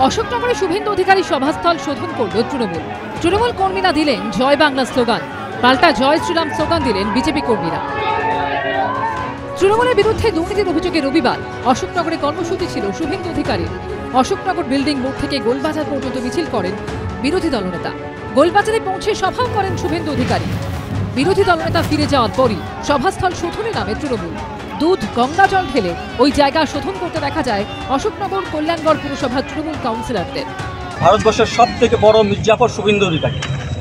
অশোকনগরে শুভেন্দু অধিকারী সভাস্থল শোধন করল তৃণমূল। তৃণমূল কর্মীরা দিলেন জয় বাংলা স্লোগান, পাল্টা জয় শ্রীরাম স্লোগান দিলেন বিজেপি কর্মীরা। তৃণমূলের বিরুদ্ধে দুর্নীতির অভিযোগে রবিবার অশোকনগরে কর্মসূচি ছিল শুভেন্দু অধিকারীর। অশোকনগর বিল্ডিং মোড় থেকে গোলবাজার পর্যন্ত মিছিল করেন বিরোধী দলনেতা। গোলবাজারে পৌঁছে সভাও করেন শুভেন্দু অধিকারী। বিরোধী দলনেতা ফিরে যাওয়ার পরই সভাস্থল শোধনে নামে তৃণমূল। দুধ গঙ্গা জল ঢেলে ওই জায়গা শোধন করতে দেখা যায় অশোকনগর কল্যাণগড় পুরসভার তৃণমূল কাউন্সিলরদের। ভারতবর্ষের সব থেকে বড় মির্জাফর শুভেন্দু অধিকারী,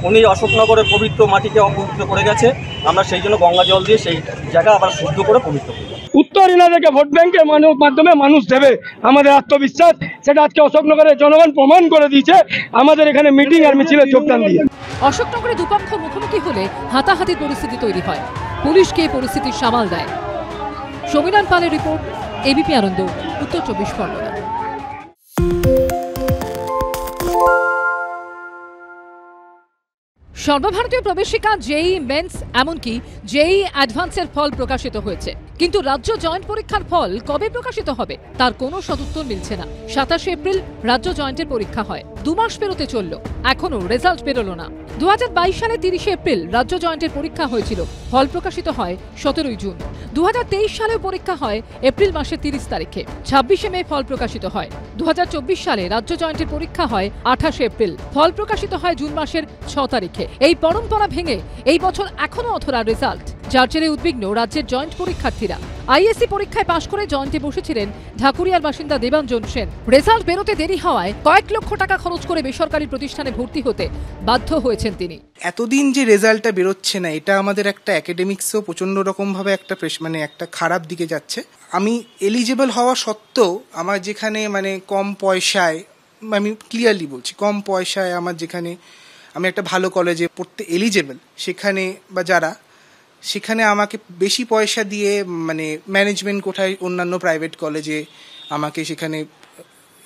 উনি অশোকনগরের পবিত্র মাটিকে অপবিত্র করে গেছে। আমরা সেই জন্য গঙ্গা জল দিয়ে সেই জায়গা আবার শুদ্ধ করে পবিত্র করি। উত্তর এনাদেরকে ভোট ব্যাংকের মাধ্যমে মানুষ দেবে, আমাদের আত্মবিশ্বাস সেটা আজকে অশোকনগরের জনগণ প্রমাণ করে দিয়েছে আমাদের এখানে মিটিং আর মিছিলে যোগদান দিয়ে। অশোকনগরে দুপক্ষ মুখোমুখি হলে হাতাহাতির পরিস্থিতি তৈরি হয়। পুলিশকে পরিস্থিতি সামাল দেয়। সমীরণ পালের রিপোর্ট, এবিপি আনন্দ, উত্তর 24 পরগনা। সর্বভারতীয় প্রবেশিকা জেইই মেন্স এমনকি জেইই অ্যাডভান্সের ফল প্রকাশিত হয়েছে, কিন্তু রাজ্য জয়েন্ট পরীক্ষার ফল কবে প্রকাশিত হবে তার কোনো সদুত্তর মিলছে না। 27 এপ্রিল রাজ্য জয়েন্টের পরীক্ষা হয়, 2 মাস পেরোতে চলল, এখনো রেজাল্ট বেরোলো না। 2022 সালে 30 এপ্রিল রাজ্য জয়েন্টের পরীক্ষা হয়েছিল, ফল প্রকাশিত হয় 17 জুন। 2023 সালেও পরীক্ষা হয় এপ্রিল মাসের 30 তারিখে, 26 মে ফল প্রকাশিত হয়। 2024 সালে রাজ্য জয়েন্টের পরীক্ষা হয় 28 এপ্রিল, ফল প্রকাশিত হয় জুন মাসের 6 তারিখে। এই পরম্পরা ভেঙে এই বছর এখনো অধরা রেজাল্ট, যার জেরে উদ্বিগ্ন রাজ্যের জয়েন্ট পরীক্ষার্থীরা। আইএসসি পরীক্ষায় পাশ করে জয়েন্টে বসেছিলেন ঢাকুরিয়ার বাসিন্দা দেবাঞ্জন সেন। রেজাল্ট বেরোতে দেরি হওয়ায় কয়েক লক্ষ টাকা খরচ করে বেসরকারি প্রতিষ্ঠানে ভর্তি হতে বাধ্য হয়েছেন তিনি। এতদিন যে রেজাল্টটা বেরোচ্ছে না, এটা আমাদের একটা একাডেমিক্সও প্রচন্ড রকম ভাবে একটা একটা খারাপ দিকে যাচ্ছে। আমি এলিজিবল হওয়া সত্ত্বেও আমার যেখানে কম পয়সায়, আমি ক্লিয়ারলি বলছি কম পয়সায় আমার যেখানে আমি একটা ভালো কলেজে পড়তে এলিজেবল, সেখানে বা যারা সেখানে আমাকে বেশি পয়সা দিয়ে ম্যানেজমেন্ট কোঠায় অন্যান্য প্রাইভেট কলেজে আমাকে সেখানে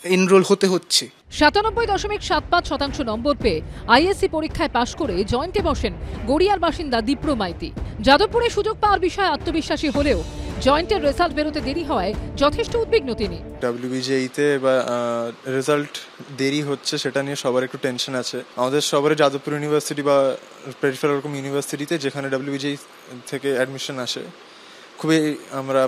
এনরোল হতে হচ্ছে। 97.75% নম্বর পেয়ে আইএসসি পরীক্ষায় পাশ করে জয়েন্টে বসেন গড়িয়ার বাসিন্দা দীপ্র মাইতি। যাদবপুরে সুযোগ পাওয়ার বিষয়ে আত্মবিশ্বাসী হলেও জয়েন্টের রেজাল্ট বেরোতে দেরি হওয়ায় যথেষ্ট উদ্বিগ্ন তিনি। WBJE-তে রেজাল্ট দেরি হচ্ছে সেটা নিয়ে সবার একটু টেনশন আছে। আমাদের সবারই যাদবপুর ইউনিভার্সিটি বা পেরিফেরাল ওরকম ইউনিভার্সিটিতে যেখানে WBJE থেকে অ্যাডমিশন আসে, খুবই আমরা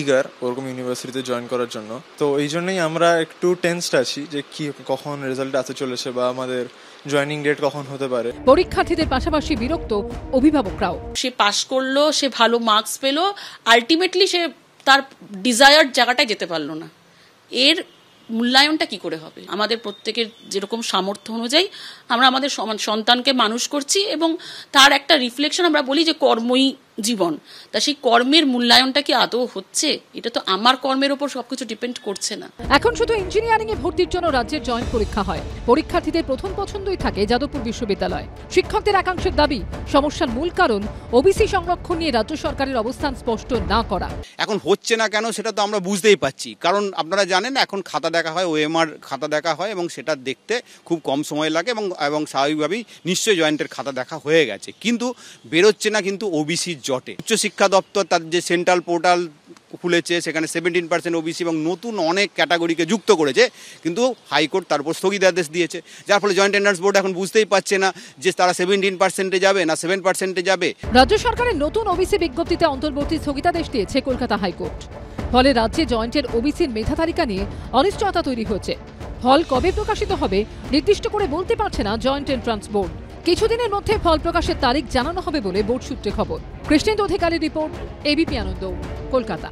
ইগার ওরকম ইউনিভার্সিটিতে জয়েন করার জন্য। তো এই জন্যই আমরা একটু টেন্সড আছি যে কি কখন রেজাল্ট আসতে চলেছে বা আমাদের জয়েনিং ডেট কখন হতে পারে। পরীক্ষার্থীদের পাশাপাশি বিরক্ত অভিভাবকরাও। সে পাশ করলো, সে ভালো মার্কস পেলো, আলটিমেটলি সে তার ডিজায়ার্ড জায়গাটায় যেতে পারলো না। এর মূল্যায়নটা কি করে হবে? আমাদের প্রত্যেকের যেরকম সামর্থ্য অনুযায়ী আমরা আমাদের সন্তানকে মানুষ করছি এবং তার একটা রিফ্লেকশন আমরা বলি যে কর্মই জীবন। তা সেই কর্মের মূল্যায়নটা কি আদৌ হচ্ছে? এটা তো আমার কর্মের উপর সবকিছু ডিপেন্ড করছে না। এখন শুধু ইঞ্জিনিয়ারিং এ ভর্তির জন্য রাজ্যের জয়েন্ট পরীক্ষা হয়। পরীক্ষার্থীদের প্রথম পছন্দই থাকে যাদবপুর বিশ্ববিদ্যালয়। শিক্ষকদের একাংশের দাবি, সমস্যার মূল কারণ ওবিসি সংরক্ষণ নিয়ে রাজ্য সরকারের অবস্থান স্পষ্ট না করা। এখন হচ্ছে না কেন সেটা তো আমরা বুঝতেই পারছি, কারণ আপনারা জানেন এখন খাতা দেখা হয়, ওএমআর খাতা দেখা হয় এবং সেটা দেখতে খুব কম সময় লাগে এবং স্বাভাবিকভাবেই নিশ্চয়ই জয়েন্টের খাতা দেখা হয়ে গেছে, কিন্তু বেরোচ্ছে না কিন্তু ওবিসি জটে। উচ্চশিক্ষা দপ্তর তার যে সেন্ট্রাল পোর্টাল খুলেছে, সেখানে 17% ওবিসি এবং নতুন অনেক ক্যাটাগরিকে যুক্ত করেছে, কিন্তু হাইকোর্ট তার উপর স্থগিতাদেশ দিয়েছে, যার ফলে জয়েন্ট এন্ট্রান্স বোর্ড এখন বুঝতেই পারছে না যে তারা 17% যাবে না 7% যাবে। রাজ্য সরকারের নতুন ওবিসি বিজ্ঞপ্তিতে অন্তর্বর্তী স্থগিতাদেশ দিয়েছে কলকাতা হাইকোর্ট। ফলে রাজ্যে জয়েন্টের ওবিসির মেধা তালিকা নিয়ে অনিশ্চয়তা তৈরি হয়েছে। ফল কবে প্রকাশিত হবে নির্দিষ্ট করে বলতে পারছে না জয়েন্ট এন্ট্রান্স বোর্ড। কিছুদিনের মধ্যে ফল প্রকাশের তারিখ জানানো হবে বলে বোর্ড সূত্রে খবর। কৃষ্ণেন্দু অধিকারীর রিপোর্ট, এবিপি আনন্দ, কলকাতা।